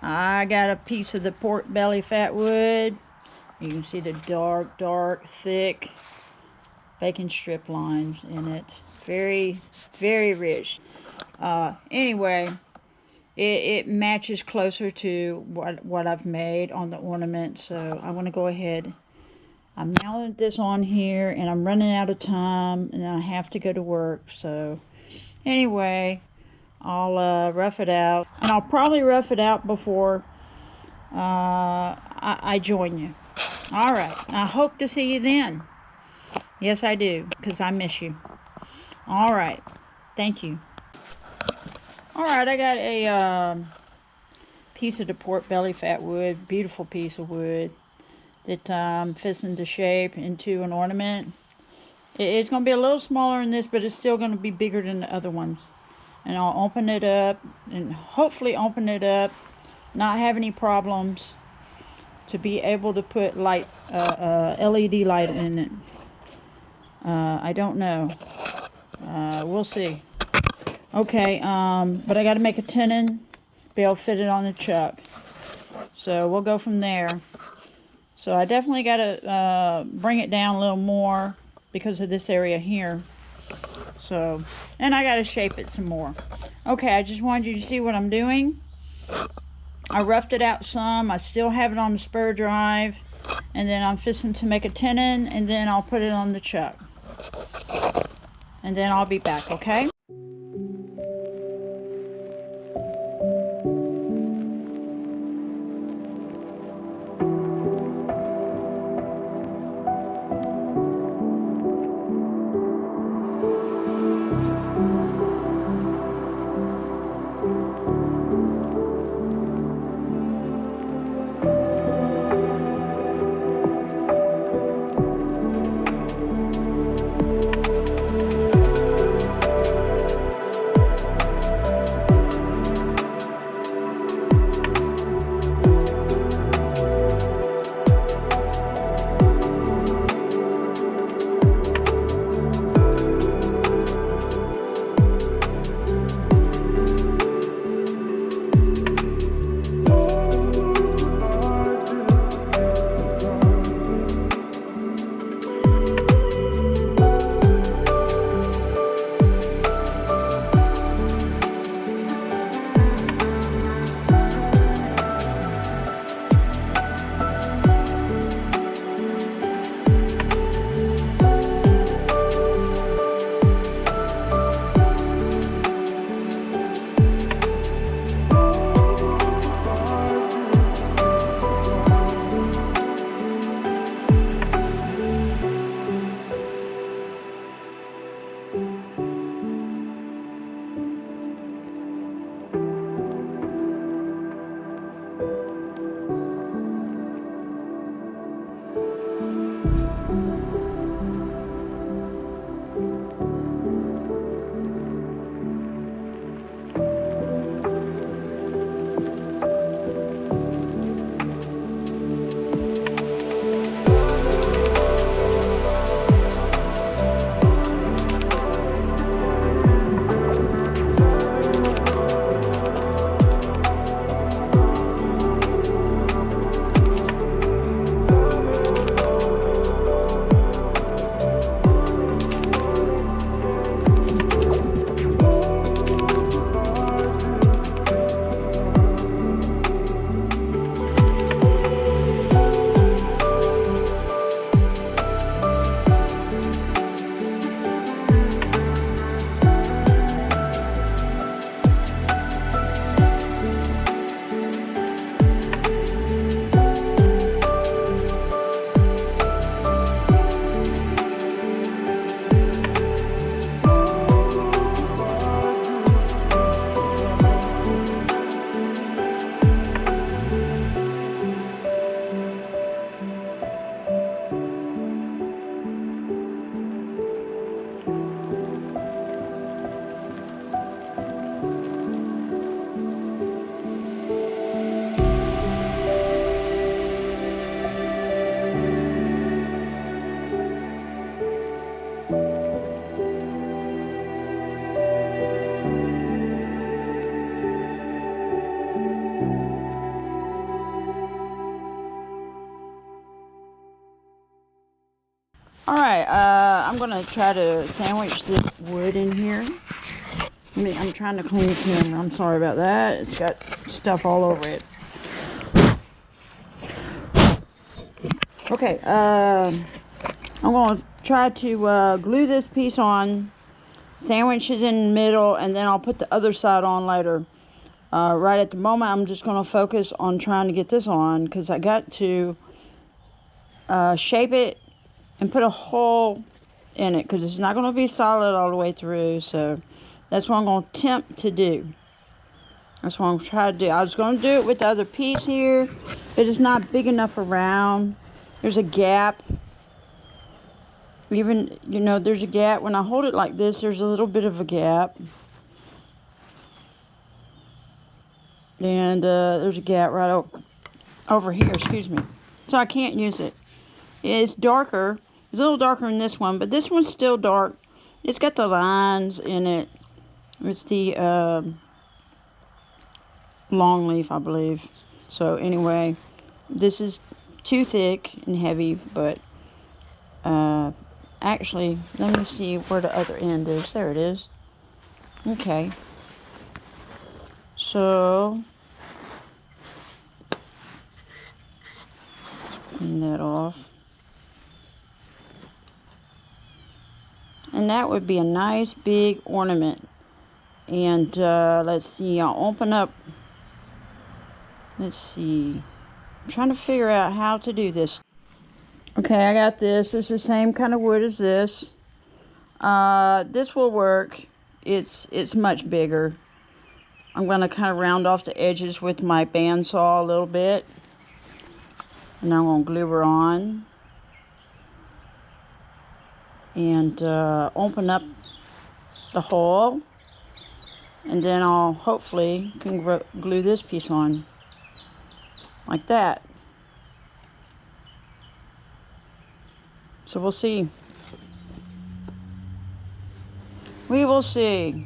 I got a piece of the pork belly fat wood. You can see the dark, thick bacon strip lines in it. Very, very rich. Anyway, it matches closer to what I've made on the ornament. So I want to go ahead. I'm mounting this on here, and I'm running out of time, and I have to go to work. So anyway, I'll rough it out, and I'll probably rough it out before I join you. All right, I hope to see you then. Yes, I do, because I miss you. All right, thank you. All right, I got a piece of the pork belly fat wood, beautiful piece of wood that fits into shape into an ornament. It's going to be a little smaller than this, but it's still going to be bigger than the other ones. And I'll open it up, and hopefully open it up, not have any problems, to be able to put light, LED light in it. I don't know. We'll see. Okay, but I got to make a tenon, be able to fit it on the chuck. So we'll go from there. So I definitely got to bring it down a little more because of this area here. So, and I got to shape it some more. Okay, I just wanted you to see what I'm doing. I roughed it out some. I still have it on the spur drive. And then I'm fixing to make a tenon, and then I'll put it on the chuck. And then I'll be back, okay? Okay, I'm gonna try to sandwich this wood in here. I'm trying to clean the camera. I'm sorry about that. It's got stuff all over it. Okay, I'm gonna try to glue this piece on, sandwich it in the middle, and then I'll put the other side on later. Right at the moment, I'm just gonna focus on trying to get this on, because I got to shape it and put a hole in it, because it's not going to be solid all the way through. So that's what I'm going to attempt to do. That's what I'm going to try to do. I was going to do it with the other piece here, but it's not big enough around. There's a gap. Even, you know, there's a gap. When I hold it like this, there's a little bit of a gap. And there's a gap right over here, excuse me. So I can't use it. It's darker. It's a little darker than this one, but this one's still dark. It's got the lines in it. It's the long leaf, I believe. So anyway, this is too thick and heavy, but actually, let me see where the other end is. There it is. Okay. So, let's clean that off. And that would be a nice big ornament. And let's see, I'll open up. Let's see. I'm trying to figure out how to do this. Okay, I got this. It's the same kind of wood as this. This will work. It's much bigger. I'm going to kind of round off the edges with my bandsaw a little bit. And I'm going to glue her on. And open up the hole, and then I'll hopefully can glue this piece on like that. So we'll see. We will see.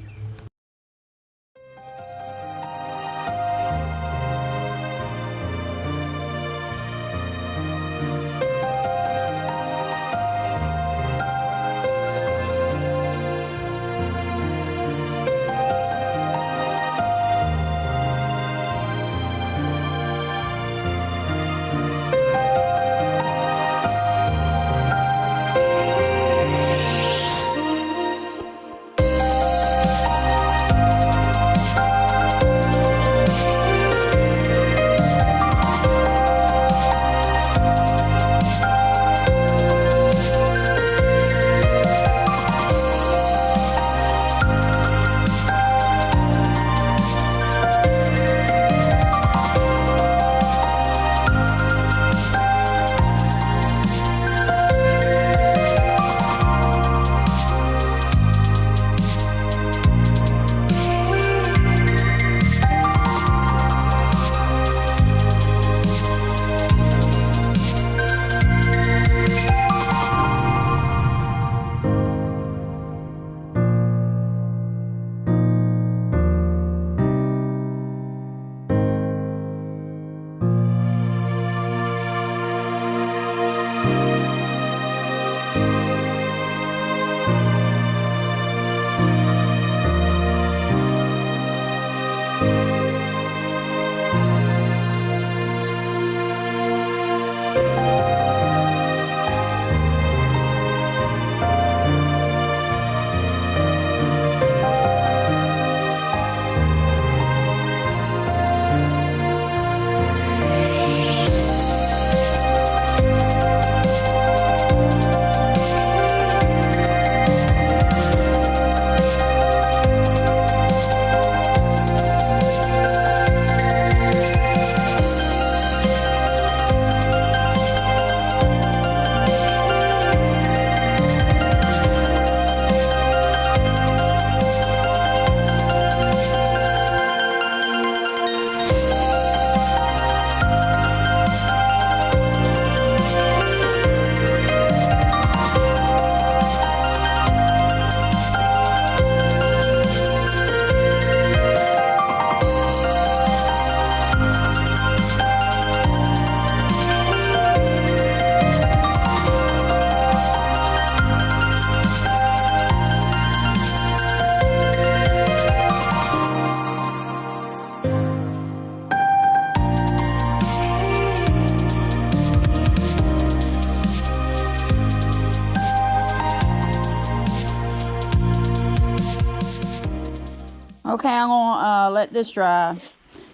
Okay, I'm gonna let this dry.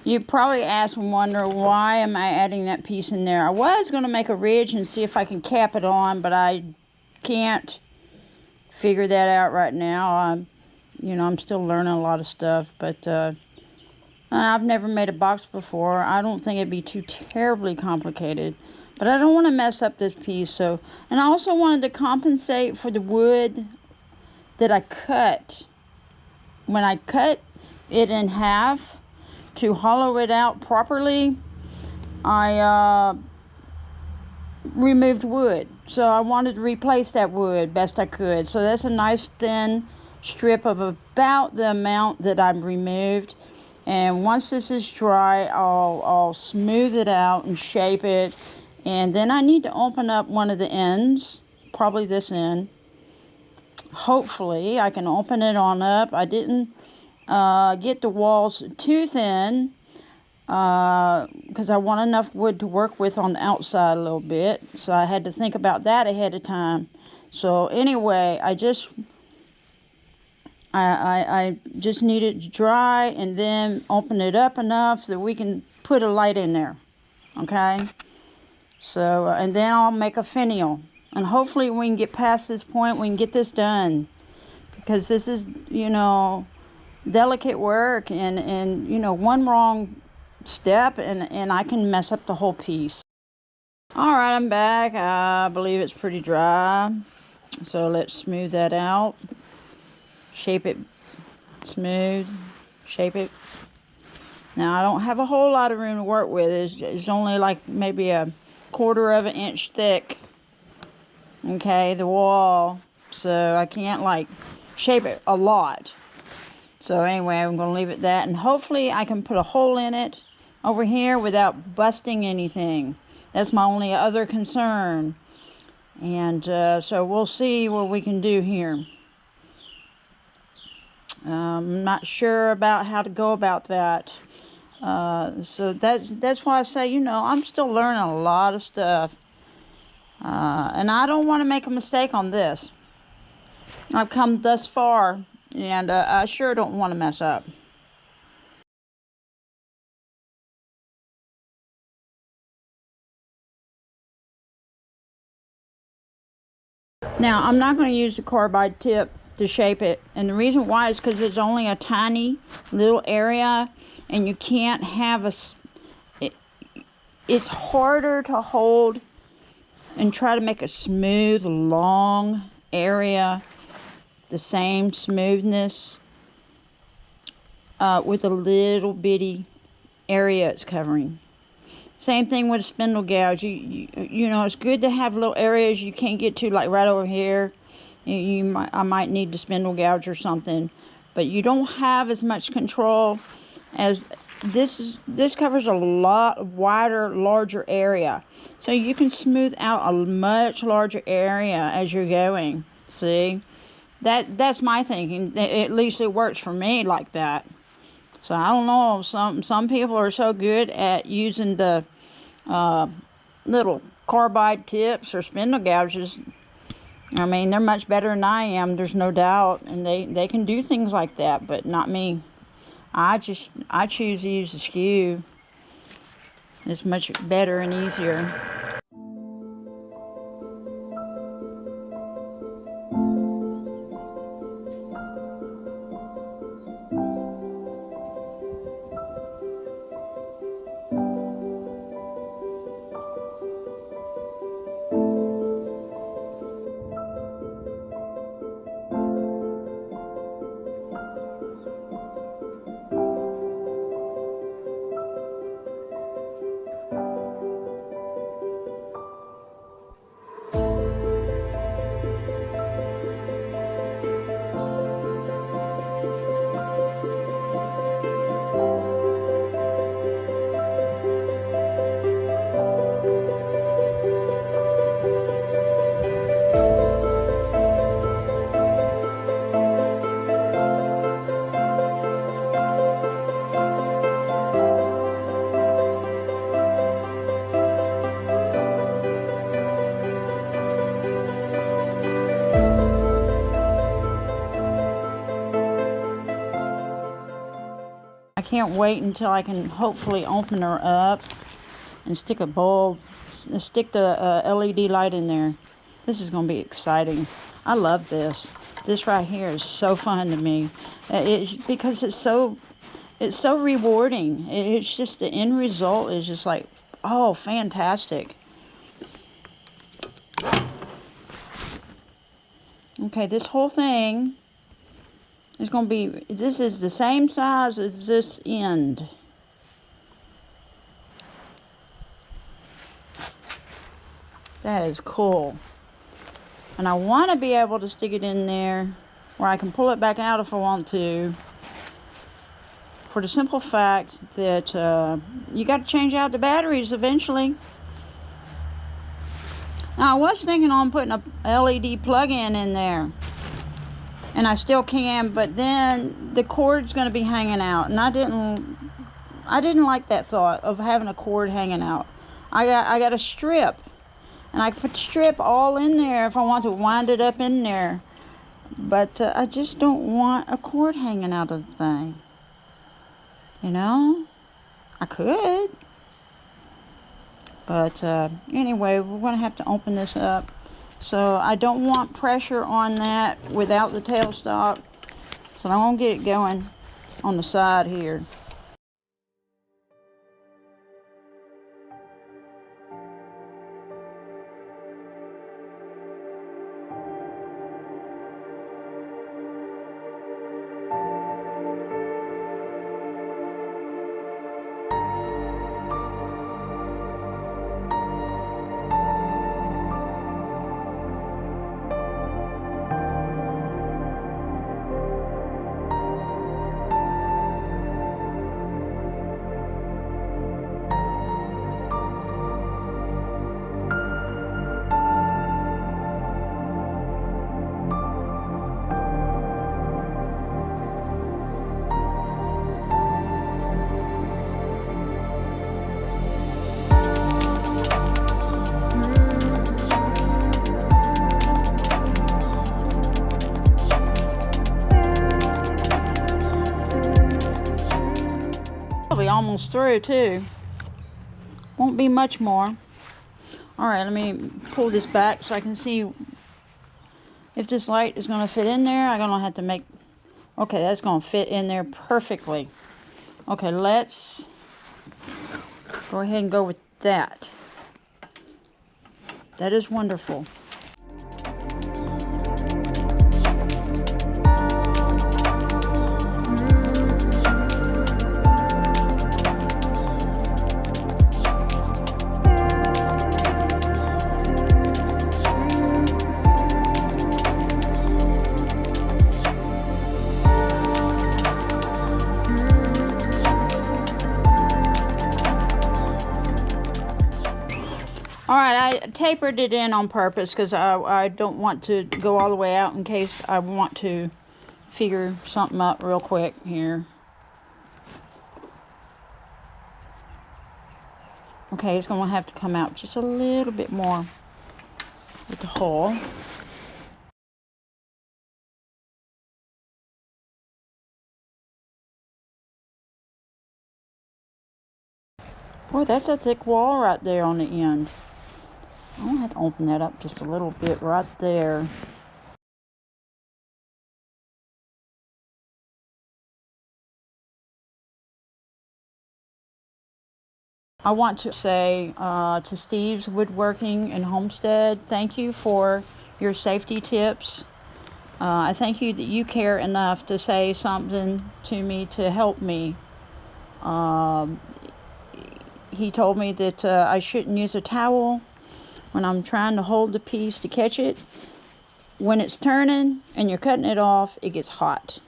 You probably ask and wonder, why am I adding that piece in there? I was gonna make a ridge and see if I can cap it on, but I can't figure that out right now. I'm still learning a lot of stuff, but I've never made a box before. I don't think it'd be too terribly complicated, but I don't want to mess up this piece. So, and I also wanted to compensate for the wood that I cut. When I cut it in half to hollow it out properly, I removed wood. So I wanted to replace that wood best I could. So that's a nice thin strip of about the amount that I've removed. And once this is dry, I'll smooth it out and shape it. And then I need to open up one of the ends, probably this end. Hopefully I can open it on up. I didn't get the walls too thin because I want enough wood to work with on the outside a little bit. So I had to think about that ahead of time. So anyway, I just need it to dry and then open it up enough that we can put a light in there. Okay? So, and then I'll make a finial. And hopefully we can get past this point, we can get this done. Because this is, delicate work, and one wrong step and I can mess up the whole piece. All right, I'm back. I believe it's pretty dry. So let's smooth that out. Shape it smooth. Shape it. Now I don't have a whole lot of room to work with. It's only like maybe a 1/4 of an inch thick. Okay, the wall. So I can't like shape it a lot. So anyway, I'm going to leave it that, and hopefully I can put a hole in it over here without busting anything. That's my only other concern. And so we'll see what we can do here. I'm not sure about how to go about that. So that's why I say, I'm still learning a lot of stuff. And I don't want to make a mistake on this. I've come thus far, and I sure don't want to mess up. Now, I'm not going to use the carbide tip to shape it. And the reason why is because it's only a tiny little area. And you can't have it's harder to hold and try to make a smooth, long area the same smoothness with a little bitty area it's covering. Same thing with a spindle gouge. You know, it's good to have little areas you can't get to, like right over here. I might need the spindle gouge or something, but you don't have as much control as this. This covers a lot wider, larger area, so you can smooth out a much larger area as you're going. See, that's my thinking. At least it works for me like that. So I don't know. Some people are so good at using the little carbide tips or spindle gouges. I mean, they're much better than I am. There's no doubt, and they can do things like that, but not me. I choose to use the skew. It's much better and easier. can't wait until I can hopefully open her up and stick a bulb, stick the LED light in there. This is going to be exciting. I love this. This right here is so fun to me. Because it's so rewarding. It's just the end result is just like, oh, fantastic. Okay, this whole thing is going to be, this is the same size as this end. That is cool. And I want to be able to stick it in there where I can pull it back out if I want to. For the simple fact that you got to change out the batteries eventually. Now I was thinking on putting a LED plug-in in there. And I still can, but then the cord's going to be hanging out. And I didn't like that thought of having a cord hanging out. I got a strip. And I could put the strip all in there if I want to wind it up in there. But I just don't want a cord hanging out of the thing. You know? I could. But anyway, we're going to have to open this up. So I don't want pressure on that without the tailstock. So I'm going to get it going on the side here. Probably almost through too. Won't be much more. Alright, let me pull this back so I can see if this light is going to fit in there. I'm going to have to make... Okay, that's going to fit in there perfectly. Okay, let's go ahead and go with that. That is wonderful. Alright, I tapered it in on purpose because I don't want to go all the way out in case I want to figure something out real quick here. Okay, it's going to have to come out just a little bit more with the hole. Boy, that's a thick wall right there on the end. I'm going to have to open that up just a little bit right there. I want to say to Steve's Woodworking and Homestead, thank you for your safety tips. I thank you that you care enough to say something to me to help me. He told me that I shouldn't use a towel when I'm trying to hold the piece to catch it. When it's turning and you're cutting it off, it gets hot.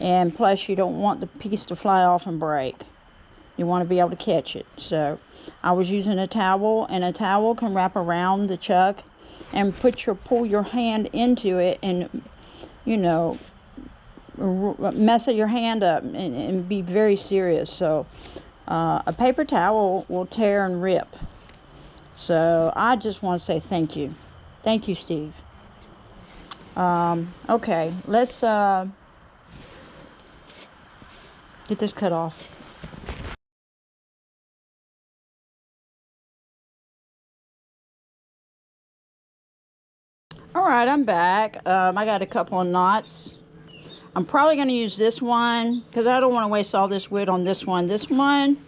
And plus, you don't want the piece to fly off and break. You want to be able to catch it. So I was using a towel, and a towel can wrap around the chuck and pull your hand into it and, you know, mess your hand up and be very serious. So a paper towel will tear and rip. So I just want to say thank you. Thank you, Steve. Okay, let's get get this cut off. Alright, I'm back. I got a couple of knots. I'm probably going to use this one because I don't want to waste all this wood on this one. This one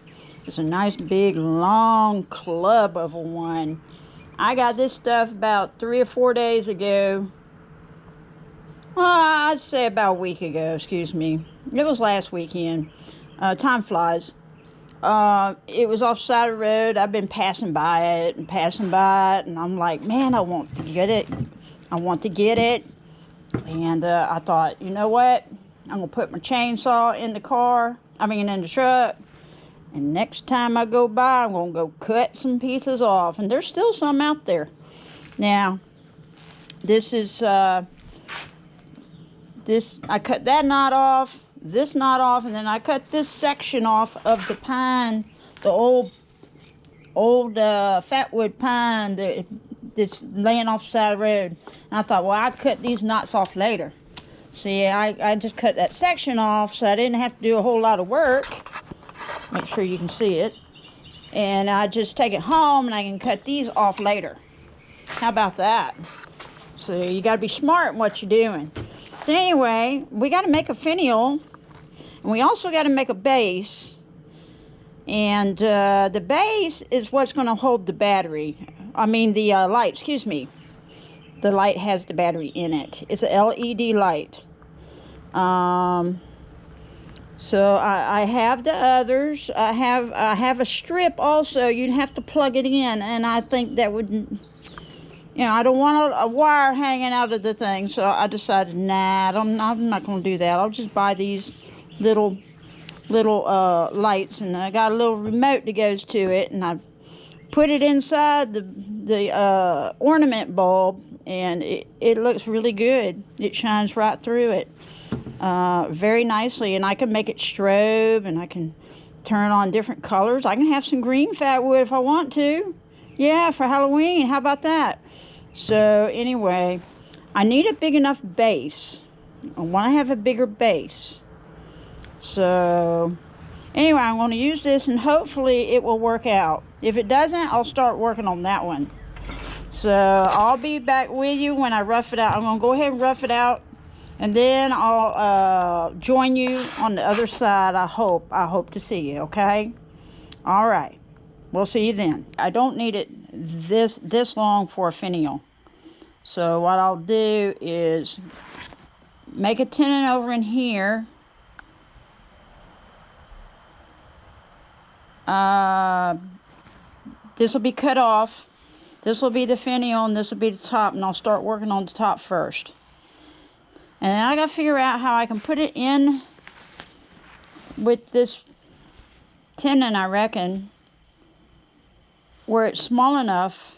is a nice big long club of a one. I got this stuff about 3 or 4 days ago. Well, I'd say about a week ago, excuse me. It was last weekend. Time flies. It was off the side of the road. I've been passing by it, and I'm like, man, I want to get it. I want to get it. And I thought, you know what? I'm going to put my chainsaw in the car. In the truck. And next time I go by, I'm going to go cut some pieces off. And there's still some out there. Now, this is, I cut that knot off, this knot off, and then I cut this section off of the pine, the old fatwood pine that's laying off the side of the road. And I thought, well, I'd cut these knots off later. See, I just cut that section off so I didn't have to do a whole lot of work. Make sure you can see it. And I just take it home and I can cut these off later. How about that? So you got to be smart in what you're doing. So anyway, we got to make a finial. And we also got to make a base. And the base is what's going to hold the battery. The light, excuse me. The light has the battery in it. It's a LED light. So I have the others. I have a strip also. You'd have to plug it in. And I think that would... I don't want a wire hanging out of the thing. So I decided, nah, I'm not going to do that. I'll just buy these little lights, and I got a little remote that goes to it, and I put it inside the ornament bulb, and it looks really good. It shines right through it very nicely, and I can make it strobe, and I can turn on different colors. I can have some green fatwood if I want to. Yeah, for Halloween. How about that? So anyway, I need a big enough base. I want to have a bigger base. So anyway, I'm going to use this, and hopefully it will work out. If it doesn't, I'll start working on that one. So I'll be back with you when I rough it out. I'm going to go ahead and rough it out, and then I'll join you on the other side. I hope to see you, okay? All right. We'll see you then. I don't need it this long for a finial. So what I'll do is make a tenon over in here. This will be cut off. This will be the finial, and this will be the top, and I'll start working on the top first. And then I gotta figure out how I can put it in with this tenon, I reckon, where it's small enough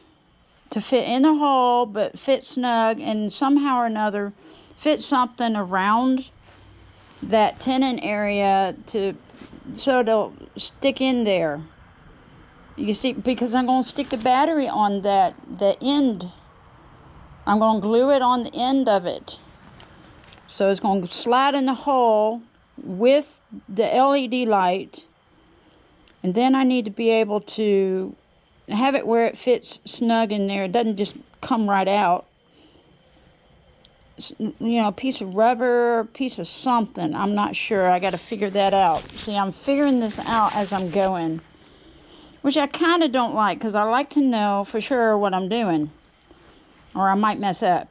to fit in the hole, but fit snug, and somehow or another fit something around that tenon area so it'll stick in there. You see, because I'm going to stick the battery on the end. I'm going to glue it on the end of it. So it's going to slide in the hole with the LED light. And then I need to be able to have it where it fits snug in there. It doesn't just come right out. A piece of rubber, a piece of something. I'm not sure. I got to figure that out. See, I'm figuring this out as I'm going, which I kind of don't like, because I like to know for sure what I'm doing, or I might mess up.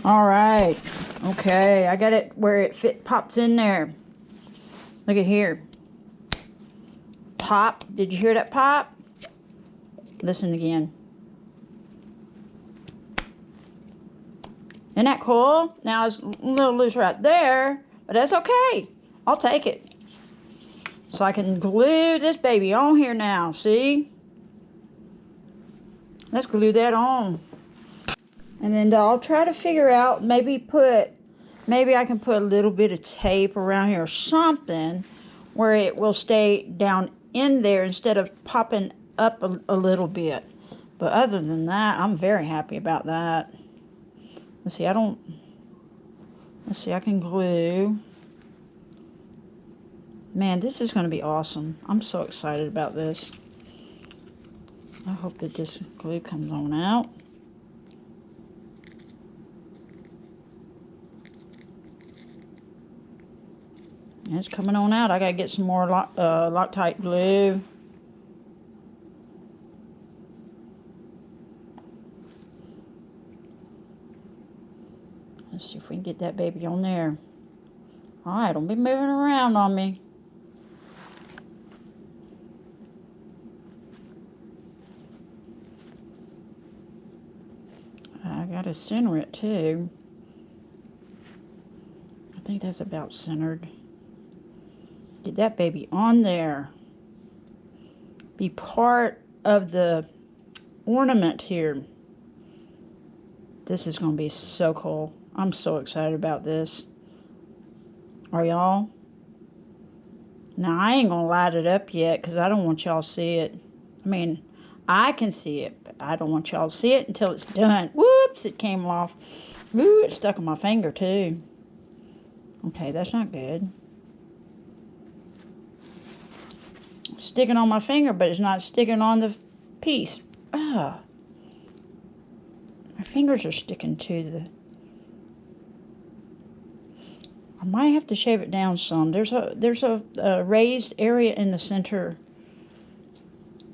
All right. Okay, I got it where it pops in there. Look at here. Pop. Did you hear that pop? Listen again. Isn't that cool? Now it's a little loose right there, but that's okay. I'll take it. So I can glue this baby on here now, see? Let's glue that on. And then I'll try to figure out, maybe I can put a little bit of tape around here or something where it will stay down in there instead of popping up a little bit. But other than that, I'm very happy about that. Let's see, I can glue. Man, this is going to be awesome. I'm so excited about this. I hope that this glue comes on out. And it's coming on out. I got to get some more Loctite glue. Let's see if we can get that baby on there. All right, don't be moving around on me. I gotta center it too. I think that's about centered. Get that baby on there. Be part of the ornament here. This is gonna be so cool. I'm so excited about this. Are y'all? Now, I ain't gonna light it up yet because I don't want y'all to see it. I mean, I can see it, but I don't want y'all to see it until it's done. Whoops, it came off. Ooh, it stuck on my finger too. Okay, that's not good. It's sticking on my finger, but it's not sticking on the piece. Ugh. My fingers are sticking to the... I might have to shave it down some. There's a raised area in the center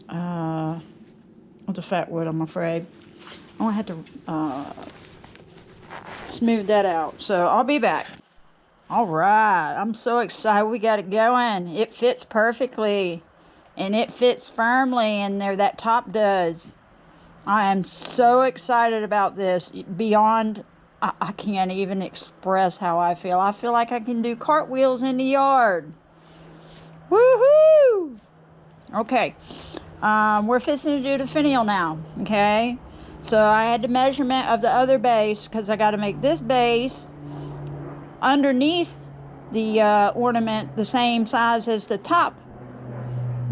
of the fat wood, I'm afraid. I'm going to have to smooth that out. So I'll be back. All right. I'm so excited. We got it going. It fits perfectly. And it fits firmly in there. That top does. I am so excited about this. Beyond... I can't even express how I feel. I feel like I can do cartwheels in the yard. Woohoo! Okay. We're fixing to do the finial now. Okay. So I had the measurement of the other base because I got to make this base underneath the ornament the same size as the top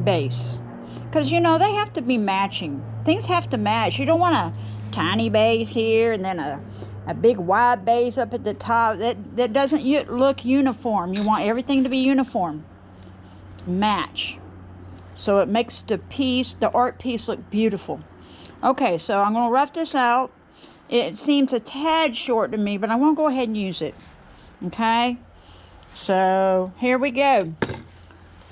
base. Because, you know, they have to be matching. Things have to match. You don't want a tiny base here and then a big wide base up at the top. That doesn't look uniform. You want everything to be uniform. Match. So it makes the art piece look beautiful. Okay, so I'm going to rough this out. It seems a tad short to me, but I'm going to go ahead and use it. Okay? So here we go.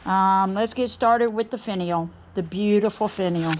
Let's get started with the finial. The beautiful finial.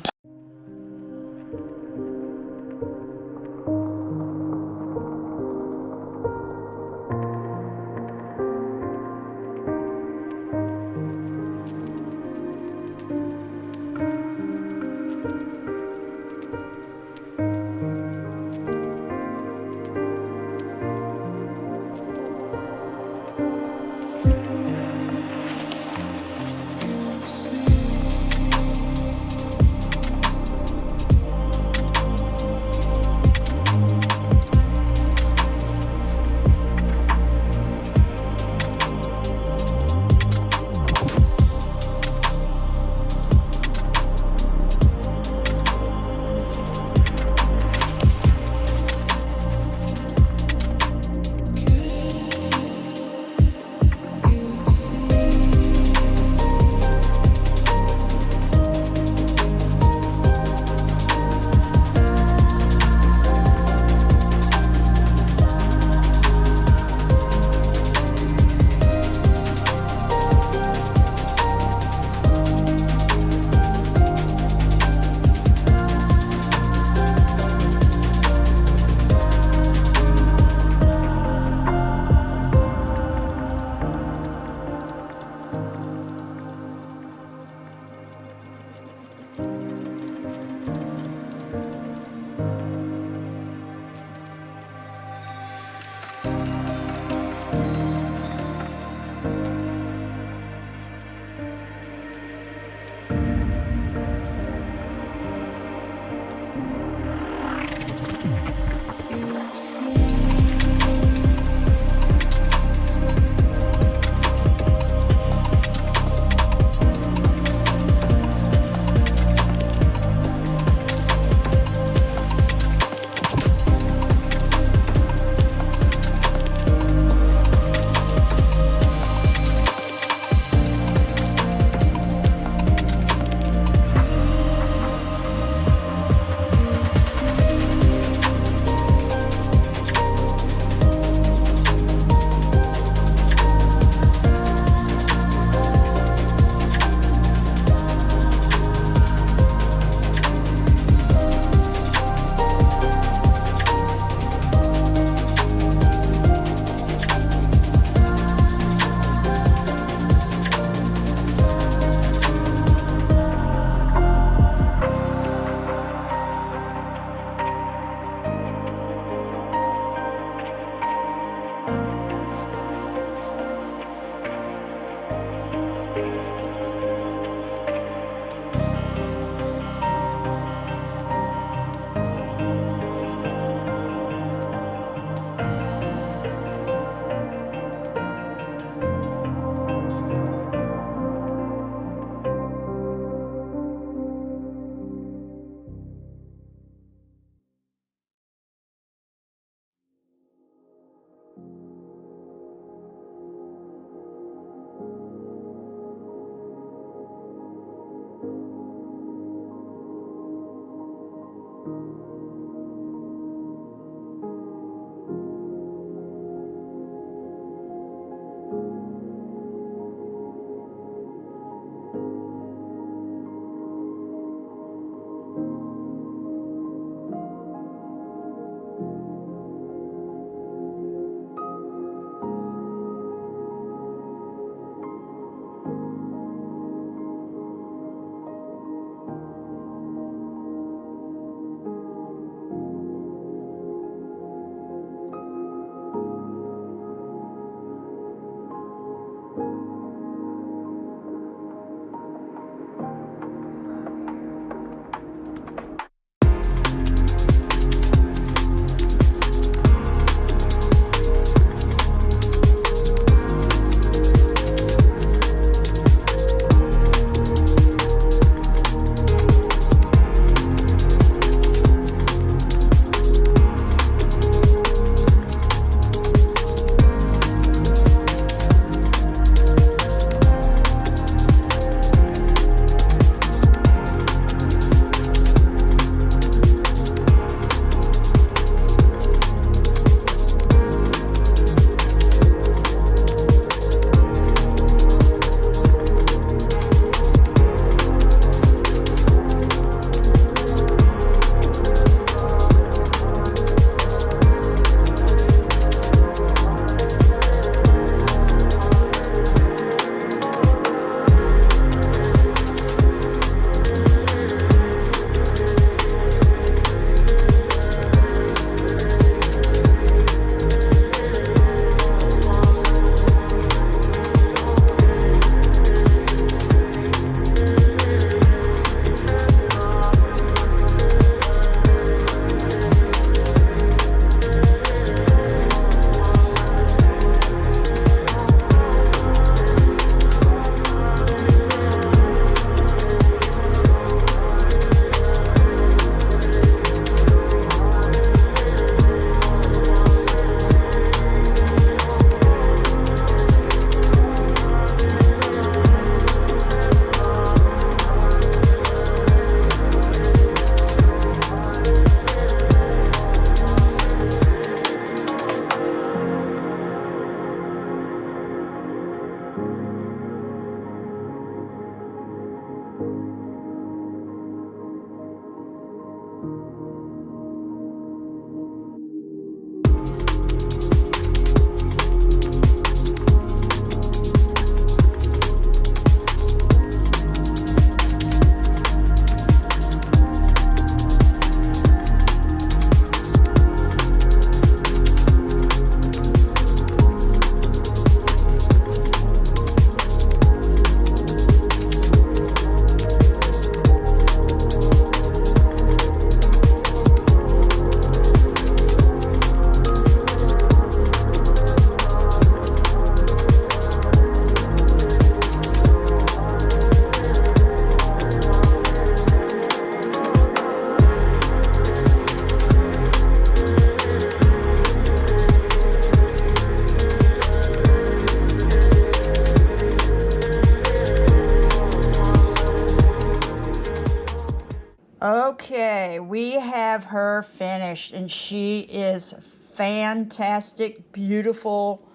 Okay, we have her finished, and she is fantastic, beautiful,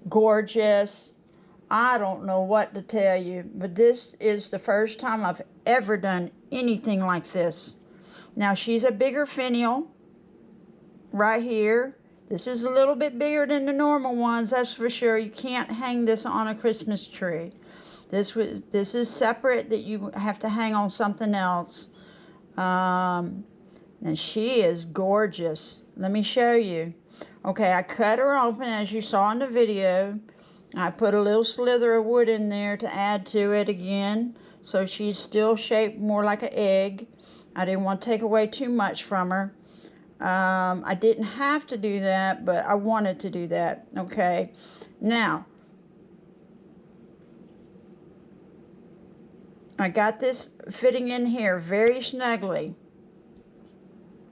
gorgeous. I don't know what to tell you, but this is the first time I've ever done anything like this. Now, she's a bigger finial right here. This is a little bit bigger than the normal ones, that's for sure. You can't hang this on a Christmas tree. This is separate, that you have to hang on something else. And she is gorgeous. Let me show you. Okay, I cut her open as you saw in the video. I put a little slither of wood in there to add to it again, so she's still shaped more like an egg. I didn't want to take away too much from her. I didn't have to do that, but I wanted to do that. Okay, now I got this fitting in here very snugly.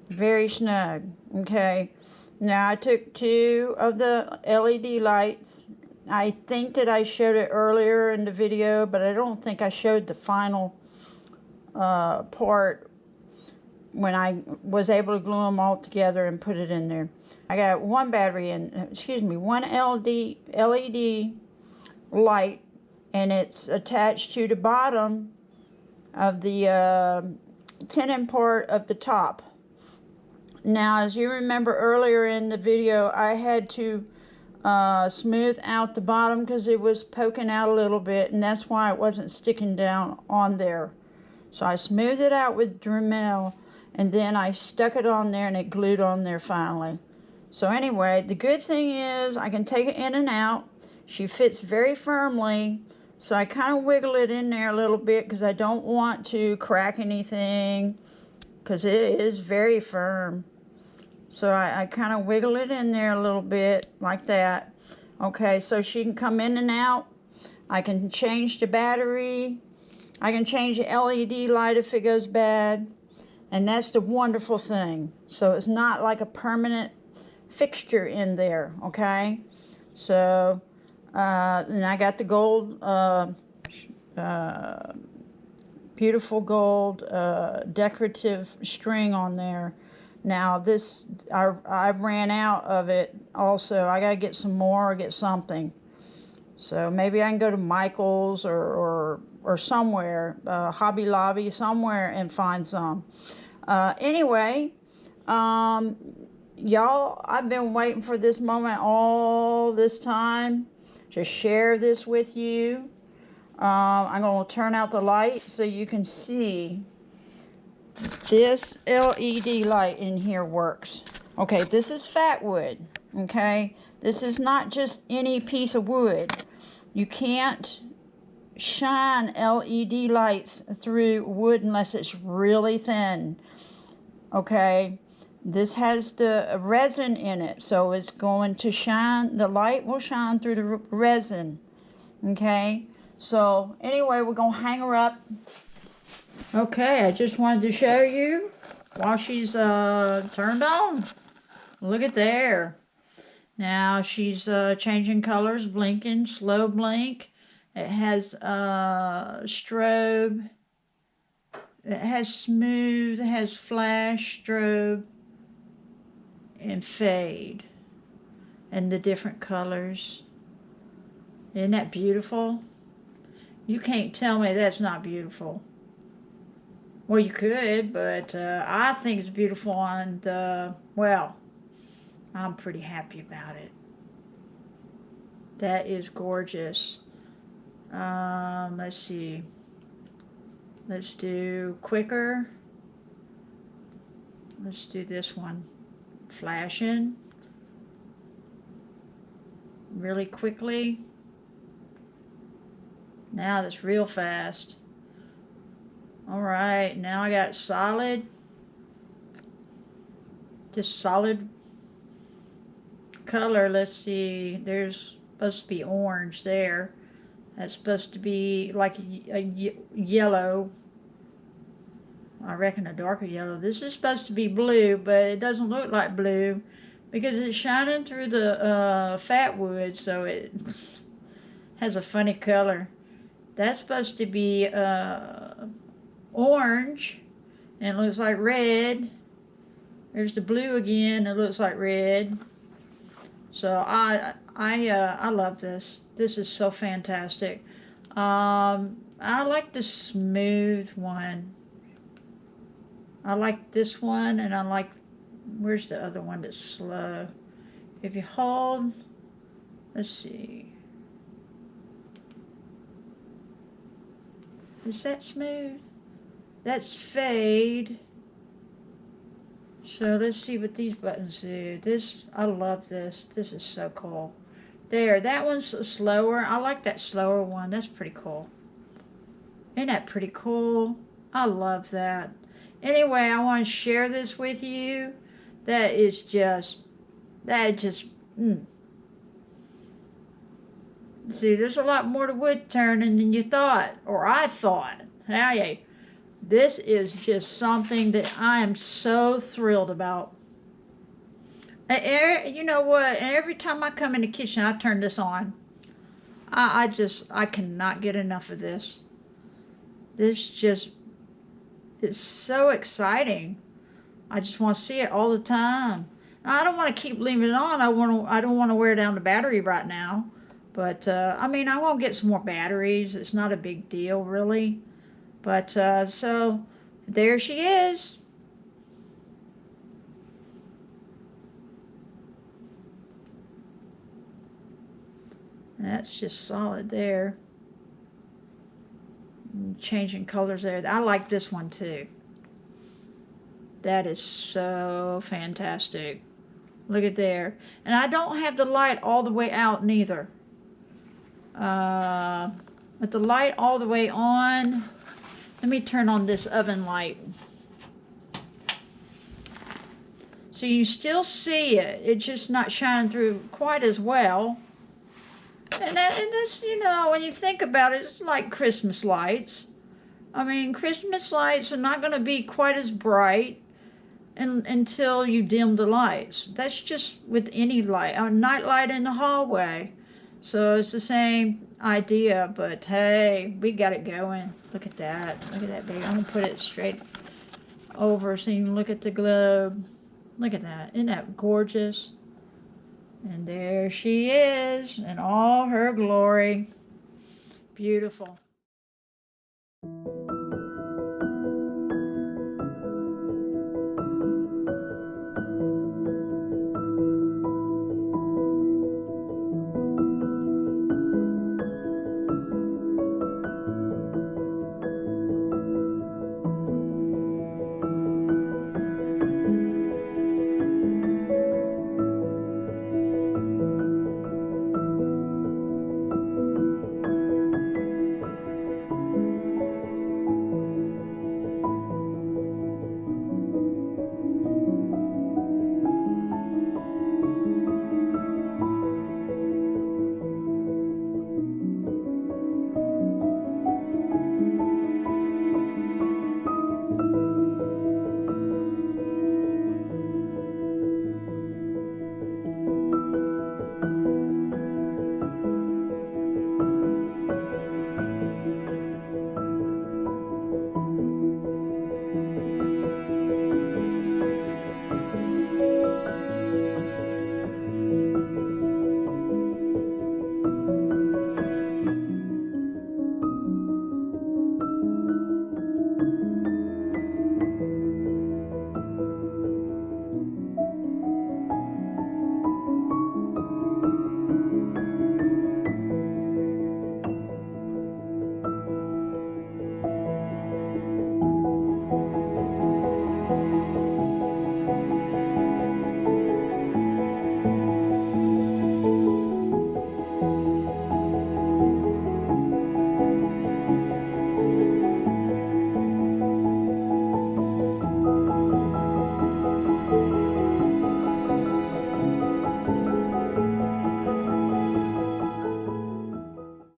Very snug. Okay, now I took 2 of the LED lights. I think that I showed it earlier in the video, but I don't think I showed the final part when I was able to glue them all together and put it in there. I got one battery in, one LED light, and it's attached to the bottom of the tenon part of the top. Now, as you remember earlier in the video, I had to smooth out the bottom because it was poking out a little bit, and that's why it wasn't sticking down on there. So I smoothed it out with Dremel, and then I stuck it on there and it glued on there finally. So anyway, the good thing is I can take it in and out. She fits very firmly, so I kind of wiggle it in there a little bit because I don't want to crack anything, because it is very firm. So I kind of wiggle it in there a little bit like that. Okay, so she can come in and out. I can change the battery. I can change the LED light if it goes bad. And that's the wonderful thing. So it's not like a permanent fixture in there, okay? So, and I got the gold, beautiful gold decorative string on there. Now this, I ran out of it also. I gotta get some more or get something. So maybe I can go to Michael's or somewhere, Hobby Lobby, somewhere, and find some. Anyway, y'all, I've been waiting for this moment all this time to share this with you. I'm going to turn out the light so you can see. This LED light in here works. Okay, this is fat wood. Okay, this is not just any piece of wood. You can't shine LED lights through wood unless it's really thin. Okay, this has the resin in it, so it's going to shine, the light will shine through the resin. Okay, so anyway, we're going to hang her up. Okay, I just wanted to show you while she's turned on. Look at there. Now she's changing colors, blinking, slow blink. It has strobe. It has smooth, it has flash, strobe, and fade. And the different colors. Isn't that beautiful? You can't tell me that's not beautiful. Well, you could, but I think it's beautiful, and, well, I'm pretty happy about it. That is gorgeous. Let's see. Let's do quicker. Let's do this one. Flashing. Really quickly. Now that's real fast. Alright, now I got solid. Just solid color. Let's see. There's supposed to be orange there. That's supposed to be like a yellow. I reckon a darker yellow. This is supposed to be blue, but it doesn't look like blue because it's shining through the fat wood, so it has a funny color. That's supposed to be orange, And it looks like red. There's the blue again. It looks like red. So I love this. This is so fantastic. I like the smooth one. I like this one, and I like, where's the other one that's slow? If you hold, let's see. Is that smooth? That's fade. So let's see what these buttons do. This, I love this. This is so cool. There, that one's slower. I like that slower one. That's pretty cool. Isn't that pretty cool? I love that. Anyway, I want to share this with you. That just, See, there's a lot more to wood turning than you thought, or I thought. Hey, this is just something that I am so thrilled about. You know what? Every time I come in the kitchen, I turn this on. I cannot get enough of this. This just is so exciting. I just want to see it all the time. Now, I don't want to keep leaving it on. I don't want to wear down the battery right now. But, I mean, I won't get some more batteries. It's not a big deal, really. But, so, there she is. That's just solid there. Changing colors there. I like this one, too. That is so fantastic. Look at there. And I don't have the light all the way out, neither. With the light all the way on, let me turn on this oven light. So you still see it. It's just not shining through quite as well. And that's, you know, when you think about it, it's like Christmas lights. I mean, Christmas lights are not going to be quite as bright until you dim the lights. That's just with any light. A night light in the hallway. So it's the same idea, but hey, we got it going. Look at that. Look at that, baby. I'm going to put it straight over so you can look at the globe. Look at that. Isn't that gorgeous? And there she is in all her glory. Beautiful.